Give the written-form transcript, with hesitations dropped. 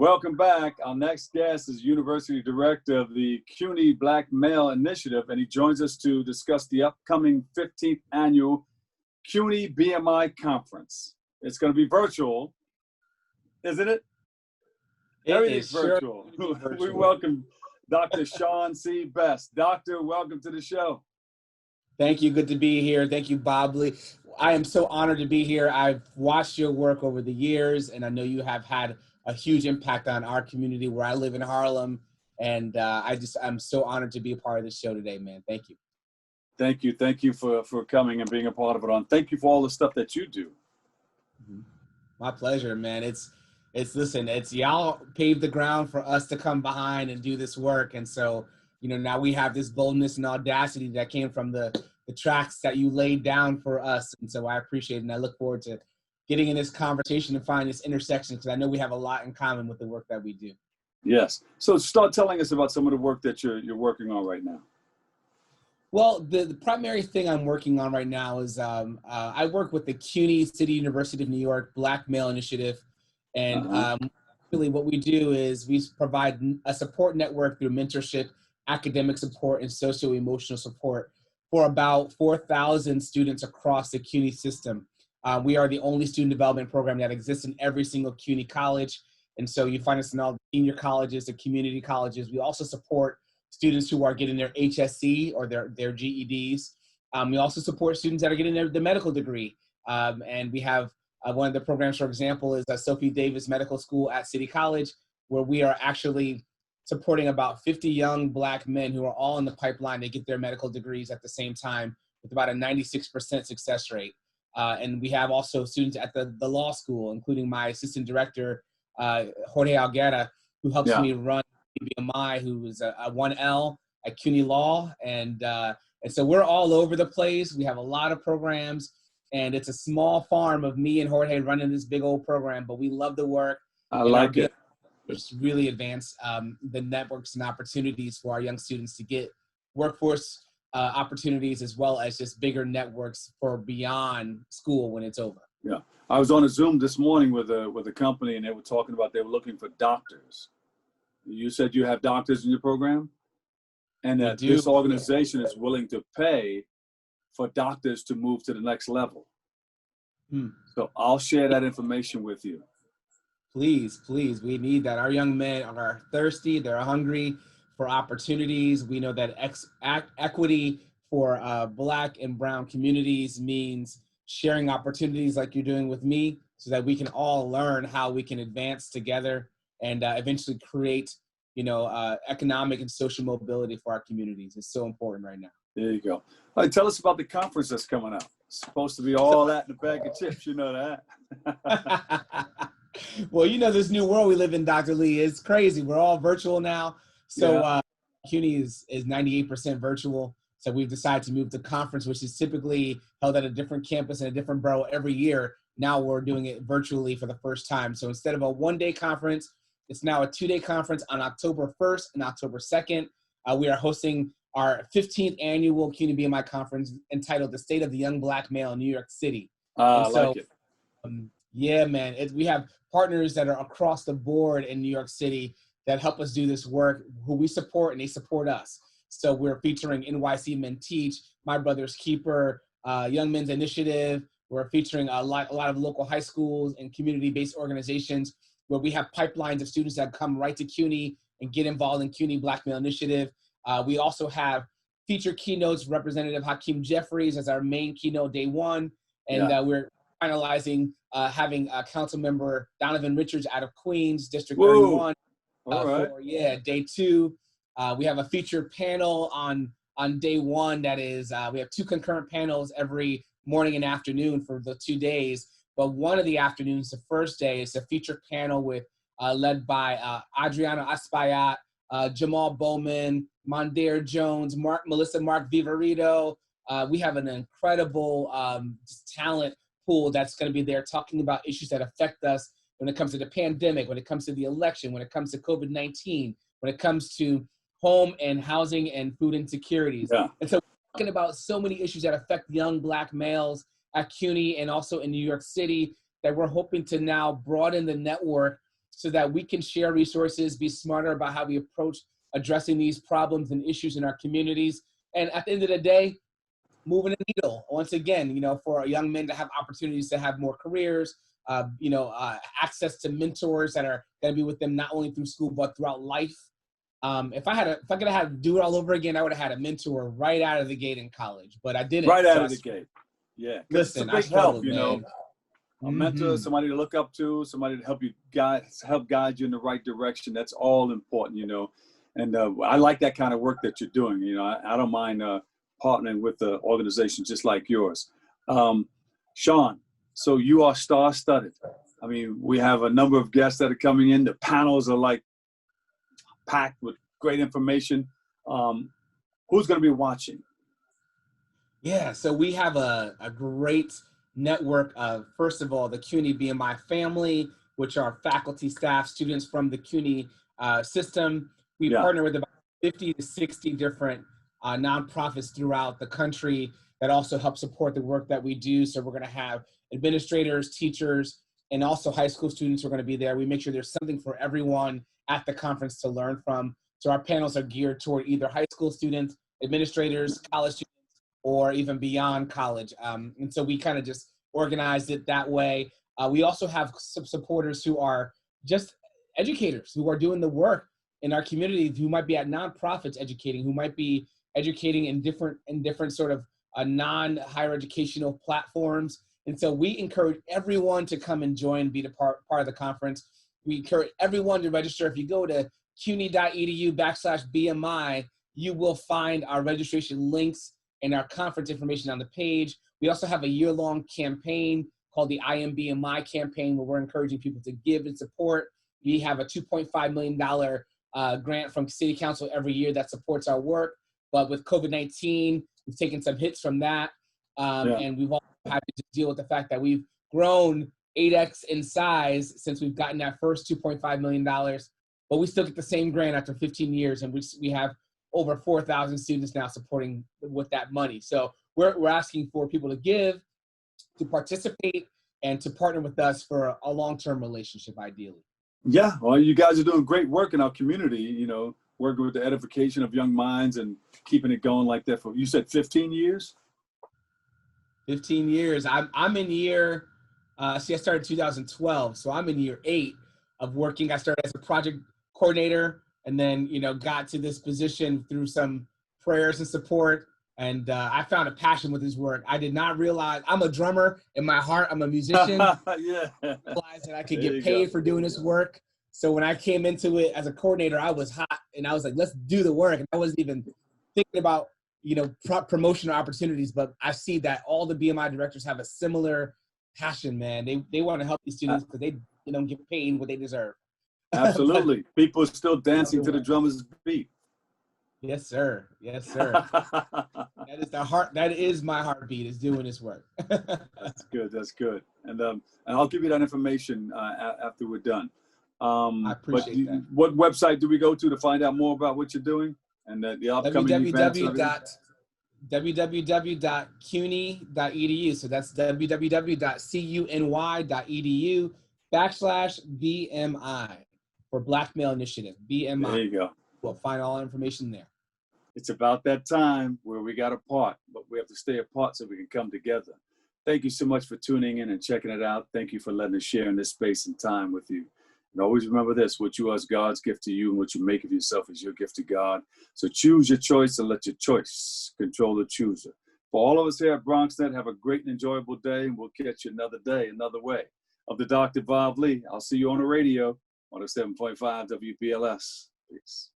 Welcome back. Our next guest is University Director of the CUNY Black Male Initiative, and he joins us to discuss the upcoming 15th Annual CUNY BMI Conference. It's going to be virtual, isn't it? Everything's virtual. We welcome Dr. Shawn C. Best. Doctor, welcome to the show. Thank you. Good to be here. Thank you, Bob Lee. I am so honored to be here. I've watched your work over the years, and I know you have had a huge impact on our community where I live in Harlem. And I'm so honored to be a part of this show today, man. Thank you. Thank you. Thank you for coming and being a part of it. Thank you for all the stuff that you do. My pleasure, man. Listen, y'all paved the ground for us to come behind and do this work. And so, now we have this boldness and audacity that came from the tracks that you laid down for us. And so I appreciate it. And I look forward to getting in this conversation and find this intersection, because I know we have a lot in common with the work that we do. Yes. So start telling us about some of the work that you're working on right now. Well, the primary thing I'm working on right now is I work with the CUNY City University of New York Black Male Initiative. And really what we do is we provide a support network through mentorship, academic support, and socio-emotional support for about 4,000 students across the CUNY system. We are the only student development program that exists in every single CUNY college. And so you find us in all the senior colleges, the community colleges. We also support students who are getting their HSC or their GEDs. We also support students that are getting the medical degree. And we have one of the programs, for example, is Sophie Davis Medical School at City College, where we are actually supporting about 50 young Black men who are all in the pipeline to get their medical degrees at the same time, with about a 96% success rate. And we have also students at the law school, including my assistant director, Jorge Alguera, who helps me run BMI, who is a 1L at CUNY Law. And so we're all over the place. We have a lot of programs, and it's a small farm of me and Jorge running this big old program, but we love the work. I like it. It's really advance the networks and opportunities for our young students to get workforce opportunities, as well as just bigger networks for beyond school when it's over. Yeah, I was on a Zoom this morning with a company, and they were talking about they were looking for doctors. You said you have doctors in your program, and that this organization is willing to pay for doctors to move to the next level. So I'll share that information with you. Please, we need that. Our young men are thirsty, they're hungry for opportunities. We know that equity for Black and brown communities means sharing opportunities like you're doing with me, so that we can all learn how we can advance together and eventually create, economic and social mobility for our communities. It's so important right now. There you go. All right, tell us about the conference that's coming up. It's supposed to be all that in a bag of chips, you know that. Well, this new world we live in, Dr. Lee, is crazy. We're all virtual now. So CUNY is 98% virtual. So we've decided to move the conference, which is typically held at a different campus in a different borough every year. Now we're doing it virtually for the first time. So instead of a one-day conference, it's now a two-day conference on October 1st and October 2nd. We are hosting our 15th annual CUNY BMI Conference, entitled The State of the Young Black Male in New York City. I like it. Yeah, man. We have partners that are across the board in New York City that help us do this work, who we support, and they support us. So we're featuring NYC Men Teach, My Brother's Keeper, Young Men's Initiative. We're featuring a lot of local high schools and community-based organizations, where we have pipelines of students that come right to CUNY and get involved in CUNY Black Male Initiative. We also have featured keynotes, Representative Hakeem Jeffries as our main keynote day one. And we're finalizing having Council Member Donovan Richards out of Queens, District 31. For day two. We have a featured panel on day one. That is, we have two concurrent panels every morning and afternoon for the 2 days. But one of the afternoons, the first day, is a featured panel with led by Adriano Espaillat, Jamal Bowman, Mondaire Jones, Melissa Mark Vivarito. We have an incredible talent pool that's going to be there talking about issues that affect us when it comes to the pandemic, when it comes to the election, when it comes to COVID-19, when it comes to home and housing and food insecurities. And so we're talking about so many issues that affect young Black males at CUNY and also in New York City, that we're hoping to now broaden the network so that we can share resources, be smarter about how we approach addressing these problems and issues in our communities. And at the end of the day, moving the needle once again, for young men to have opportunities to have more careers, access to mentors that are going to be with them not only through school but throughout life. If I could have do it all over again, I would have had a mentor right out of the gate in college, but I didn't. Right out of the gate. Yeah. Listen, it's a big help, a mentor, Mm-hmm. somebody to look up to, somebody to help guide you in the right direction. That's all important, And I like that kind of work that you're doing. I don't mind partnering with the organization just like yours. Shawn, so you are star-studded. I mean, we have a number of guests that are coming in. The panels are like packed with great information. Who's going to be watching? Yeah, so we have a great network of, first of all, the CUNY BMI family, which are faculty, staff, students from the CUNY system. We partner with about 50 to 60 different nonprofits throughout the country that also help support the work that we do. So we're going to have administrators, teachers, and also high school students who are going to be there. We make sure there's something for everyone at the conference to learn from. So our panels are geared toward either high school students, administrators, college students, or even beyond college. And so we kind of just organized it that way. We also have some supporters who are just educators who are doing the work in our community, who might be at nonprofits educating, who might be educating in different sort of non-higher educational platforms. And so we encourage everyone to come and join, be the part of the conference. We encourage everyone to register. If you go to cuny.edu/BMI, you will find our registration links and our conference information on the page. We also have a year-long campaign called the I Am BMI campaign, where we're encouraging people to give and support. We have a $2.5 million grant from City Council every year that supports our work. But with COVID-19, we've taken some hits from that. And we've also had to deal with the fact that we've grown 8x in size since we've gotten that first $2.5 million. But we still get the same grant after 15 years, and we have over 4,000 students now supporting with that money. So we're asking for people to give, to participate, and to partner with us for a long-term relationship, ideally. Yeah, well, you guys are doing great work in our community, working with the edification of young minds and keeping it going like that for, you said 15 years? 15 years. I'm in year, I started in 2012, so I'm in year 8 of working. I started as a project coordinator, and then, got to this position through some prayers and support. And I found a passion with his work. I did not realize, I'm a drummer in my heart. I'm a musician. Yeah. I realized that I could get paid for doing this work. So when I came into it as a coordinator, I was hot, and I was like, let's do the work. And I wasn't even thinking about, promotional opportunities, but I see that all the BMI directors have a similar passion, man. They want to help these students because they don't get paid what they deserve. Absolutely. People are still dancing to the drummer's beat. Yes, sir. Yes, sir. That is the heart. That is my heartbeat, is doing this work. That's good. That's good. And I'll give you that information after we're done. I appreciate that. What website do we go to find out more about what you're doing and the upcoming events? www.cuny.edu. So that's www.cuny.edu/BMI for Black Male Initiative, BMI. There you go. We'll find all information there. It's about that time where we got apart, but we have to stay apart so we can come together. Thank you so much for tuning in and checking it out. Thank you for letting us share in this space and time with you. And always remember this: what you are is God's gift to you, and what you make of yourself is your gift to God. So choose your choice and let your choice control the chooser. For all of us here at BronxNet, have a great and enjoyable day, and we'll catch you another day, another way. Of the Dr. Bob Lee, I'll see you on the radio, 107.5 WBLS. Peace.